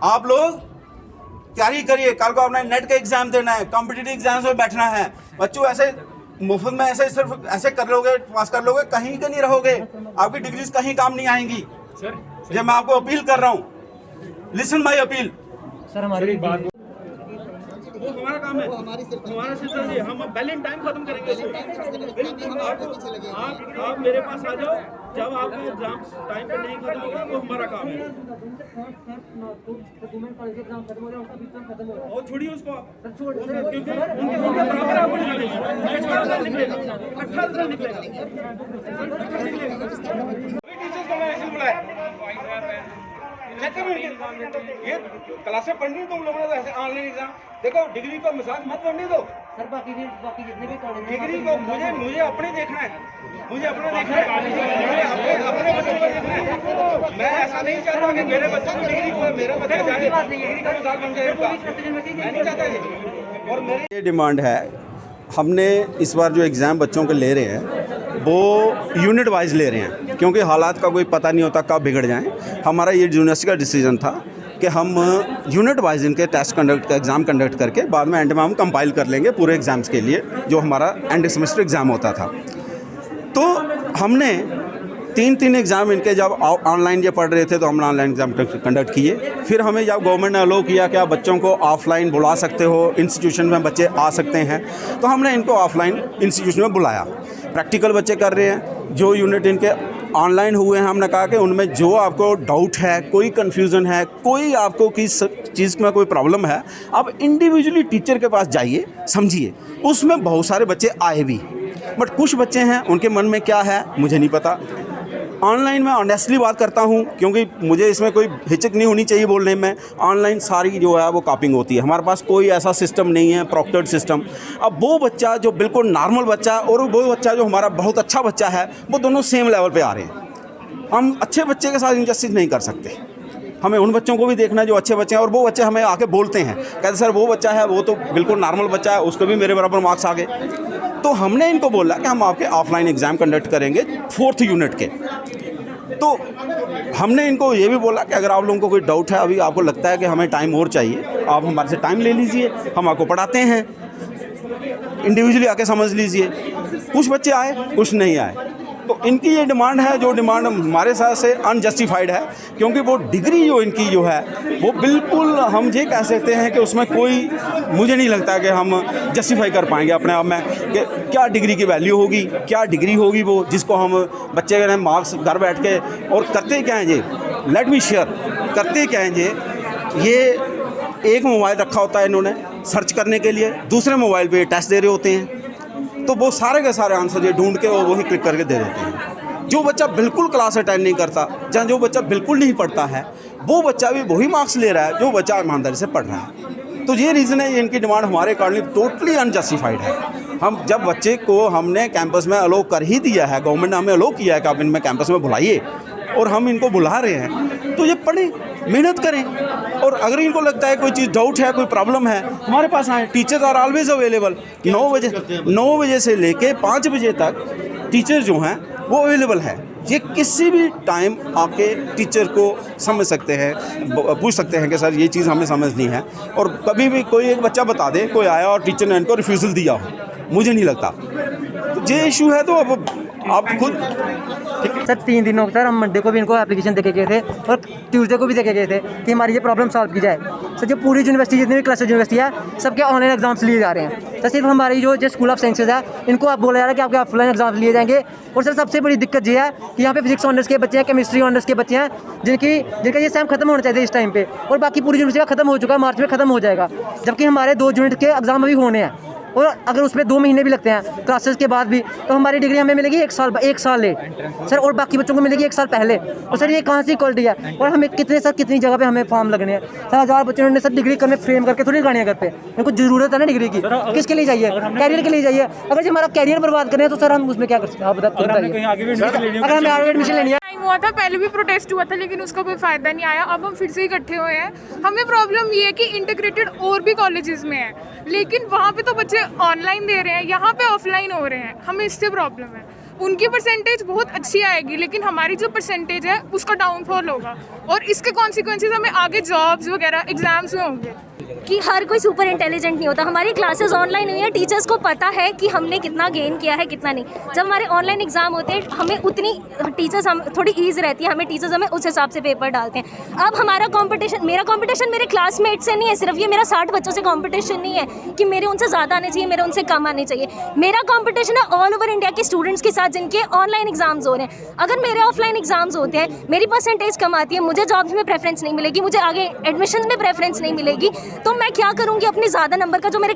आप लोग तैयारी करिए, कल को अपना नेट का एग्जाम देना है, कॉम्पिटिटिव एग्जाम्स में बैठना है। बच्चों ऐसे मुफ्त में ऐसे सिर्फ ऐसे कर लोगे, पास कर लोगे, कहीं के नहीं रहोगे, आपकी डिग्रीज कहीं काम नहीं आएंगी। जब मैं आपको अपील कर रहा हूँ, लिसन माय अपील। सर हमारी बात वो हमारा काम है, हमारा सिस्टम है, हम पहले टाइम खत्म करेंगे। आप मेरे पास आ जाओ, जब आपका एग्जाम टाइम पे नहीं खत्म होगा वो हमारा काम है। और छोड़िए उसको आप, क्योंकि उनके बराबर आपको निकलेगा 18 निकलेगा। टीचर्स को मैं ऐसे बुलाया, चेक करो ये क्लासें पढ़नी तुम लोगों ने, तो ऐसे ऑनलाइन एग्जाम देखो। डिग्री को मिसाल मत बनने दो सर, बाकी जितने भी कॉलेज डिग्री को मुझे अपने देखना है, मुझे अपना देखना है, अपने बच्चों को देखना है। मैं ऐसा नहीं चाहता कि मेरे बच्चे को डिग्री को मेरा बच्चा जाए डिग्री का मिसाल बन जाए, मैं नहीं चाहता ये। और मेरी ये डिमांड है, हमने इस बार जो एग्ज़ाम बच्चों के ले रहे हैं वो यूनिट वाइज ले रहे हैं, क्योंकि हालात का कोई पता नहीं होता कब बिगड़ जाएं। हमारा ये यूनिवर्सिटी का डिसीजन था कि हम यूनिट वाइज इनके टेस्ट एग्ज़ाम कंडक्ट करके बाद में एंड में हम कंपाइल कर लेंगे पूरे एग्ज़ाम्स के लिए, जो हमारा एंड सेमेस्टर एग्ज़ाम होता था। तो हमने तीन एग्ज़ाम इनके जब ऑनलाइन ये पढ़ रहे थे तो हमने ऑनलाइन एग्ज़ाम कंडक्ट किए। फिर हमें जब गवर्नमेंट ने अलो किया कि आप बच्चों को ऑफलाइन बुला सकते हो, इंस्टीट्यूशन में बच्चे आ सकते हैं, तो हमने इनको ऑफलाइन इंस्टीट्यूशन में बुलाया। प्रैक्टिकल बच्चे कर रहे हैं, जो यूनिट इनके ऑनलाइन हुए हैं, हमने कहा कि उनमें जो आपको डाउट है, कोई कन्फ्यूज़न है, कोई आपको किस चीज़ में कोई प्रॉब्लम है, आप इंडिविजुअली टीचर के पास जाइए, समझिए। उसमें बहुत सारे बच्चे आए भी, बट कुछ बच्चे हैं उनके मन में क्या है मुझे नहीं पता। ऑनलाइन में ऑनेस्टली बात करता हूँ, क्योंकि मुझे इसमें कोई हिचक नहीं होनी चाहिए बोलने में। ऑनलाइन सारी जो है वो कॉपिंग होती है, हमारे पास कोई ऐसा सिस्टम नहीं है प्रॉक्टर्ड सिस्टम। अब वो बच्चा जो बिल्कुल नॉर्मल बच्चा है और वो बच्चा जो हमारा बहुत अच्छा बच्चा है, वो दोनों सेम लेवल पे आ रहे हैं। हम अच्छे बच्चे के साथ इंजस्टिस नहीं कर सकते, हमें उन बच्चों को भी देखना है जो अच्छे बच्चे हैं। और वो बच्चे हमें आके बोलते हैं, कहते सर वो बच्चा है वो तो बिल्कुल नॉर्मल बच्चा है, उसको भी मेरे बराबर मार्क्स आ गए। तो हमने इनको बोला कि हम आपके ऑफलाइन एग्ज़ाम कंडक्ट करेंगे 4th यूनिट के। तो हमने इनको ये भी बोला कि अगर आप लोगों को कोई डाउट है, अभी आपको लगता है कि हमें टाइम और चाहिए, आप हमारे से टाइम ले लीजिए, हम आपको पढ़ाते हैं, इंडिविजुअली आके समझ लीजिए। कुछ बच्चे आए, कुछ नहीं आए। तो इनकी ये डिमांड है, जो डिमांड हमारे साथ से अनजस्टिफाइड है, क्योंकि वो डिग्री जो इनकी जो है वो बिल्कुल हम ये कह सकते हैं कि उसमें कोई, मुझे नहीं लगता कि हम जस्टिफाई कर पाएंगे अपने आप में कि क्या डिग्री की वैल्यू होगी, क्या डिग्री होगी वो जिसको हम बच्चे के मार्क्स घर बैठ के। और करते क्या हैं ये, लेट मी शेयर, करते क्या हैं ये एक मोबाइल रखा होता है इन्होंने सर्च करने के लिए, दूसरे मोबाइल पे टेस्ट दे रहे होते हैं, तो वो सारे के सारे आंसर ये ढूंढ के और वही क्लिक करके दे देते हैं। जो बच्चा बिल्कुल क्लास अटेंड नहीं करता, या जो बच्चा बिल्कुल नहीं पढ़ता है, वो बच्चा भी वही मार्क्स ले रहा है जो बच्चा ईमानदारी से पढ़ रहा है। तो ये रीज़न है, इनकी डिमांड हमारे अकॉर्डिंग टोटली अनजस्टिफाइड है। हम जब बच्चे को हमने कैंपस में अलो कर ही दिया है, गवर्नमेंट ने हमें अलो किया है कि आप इनमें कैंपस में बुलाइए, और हम इनको बुला रहे हैं, तो ये पढ़ें, मेहनत करें। और अगर इनको लगता है कोई चीज़ डाउट है, कोई प्रॉब्लम है, हमारे पास आए, टीचर्स आर ऑलवेज अवेलेबल। 9 बजे से लेके 5 बजे तक टीचर जो हैं वो अवेलेबल है। ये किसी भी टाइम आके टीचर को समझ सकते हैं, पूछ सकते हैं कि सर ये चीज़ हमें समझनी है। और कभी भी कोई एक बच्चा बता दे कोई आया और टीचर ने इनको रिफ्यूज़ल दिया हो, मुझे नहीं लगता। तो ये इशू है, तो अब आप खुद सर 3 दिनों सर हम मंडे को भी इनको एप्लीकेशन देके गए थे और ट्यूसडे को भी देके गए थे कि हमारी ये प्रॉब्लम सॉल्व की जाए। सर जो पूरी यूनिवर्सिटी, जितनी भी क्लस्टर यूनिवर्सिटी है, सबके ऑनलाइन एग्जाम्स लिए जा रहे हैं। सर सिर्फ हमारी जो स्कूल ऑफ साइंसेज है, इनको आप बोला जा रहा है कि आपके ऑफलाइन एग्जाम्स लिए जाएंगे। और सर सबसे बड़ी दिक्कत ये है कि यहाँ पे फिजिक्स ऑनर्स के बच्चे हैं, केमिस्ट्री ऑनर्स के बच्चे हैं, जिनका ये सेम खत्म होना चाहिए इस टाइम पे, और बाकी पूरी यूनिवर्सिटी का खत्म हो चुका है, मार्च में खत्म हो जाएगा। जबकि हमारे 2 यूनिट के एग्जाम अभी होने हैं, और अगर उसमें 2 महीने भी लगते हैं क्लासेस के बाद भी, तो हमारी डिग्री हमें मिलेगी 1 साल लेट सर, और बाकी बच्चों को मिलेगी 1 साल पहले। और सर ये कहाँ से इक्वलिटी है? और हमें कितनी जगह पे हमें फॉर्म लगने हैं सर। 1000 बच्चों ने सर डिग्री करने फ्रेम करके थोड़ी लगानी है घर पे, इनको जरूरत है ना डिग्री की। किसके लिए चाहिए? कैरियर के लिए चाहिए। अगर हमारा कैरियर बर्बाद करें तो सर हम उसमें क्या कर सकते हैं, आप बताइए। अगर हमें आगे एडमिशन लेनी है, हुआ था, पहले भी प्रोटेस्ट हुआ था, लेकिन उसका कोई फ़ायदा नहीं आया। अब हम फिर से इकट्ठे हुए हैं। हमें प्रॉब्लम ये है कि इंटीग्रेटेड और भी कॉलेजेस में है, लेकिन वहाँ पे तो बच्चे ऑनलाइन दे रहे हैं, यहाँ पे ऑफलाइन हो रहे हैं। हमें इससे प्रॉब्लम है। उनकी परसेंटेज बहुत अच्छी आएगी, लेकिन हमारी जो परसेंटेज है उसका डाउनफॉल होगा और इसके कॉन्सिक्वेंसेज हमें आगे जॉब्स वगैरह एग्जाम्स में होंगे। कि हर कोई सुपर इंटेलिजेंट नहीं होता। हमारी क्लासेस ऑनलाइन हुई है, टीचर्स को पता है कि हमने कितना गेन किया है कितना नहीं। जब हमारे ऑनलाइन एग्जाम होते हैं हमें उतनी टीचर्स हम थोड़ी ईज रहती है, हमें टीचर्स हमें उस हिसाब से पेपर डालते हैं। अब हमारा कंपटीशन, मेरा कंपटीशन मेरे क्लासमेट से नहीं है, सिर्फ ये मेरा 60 बच्चों से कंपटीशन नहीं है कि मेरे उनसे ज़्यादा आने चाहिए, मेरे उनसे कम आने चाहिए। मेरा कंपटीशन है ऑल ओवर इंडिया के स्टूडेंट्स के साथ जिनके ऑनलाइन एग्जाम्स हो रहे हैं। अगर मेरे ऑफलाइन एग्जाम्स होते हैं, मेरी परसेंटेज कम आती है, मुझे जॉब्स में प्रेफरेंस नहीं मिलेगी, मुझे आगे एडमिशन में प्रेफरेंस नहीं मिलेगी, तो मैं क्या करूँगी? अपने ज़्यादा नंबर का जो मेरे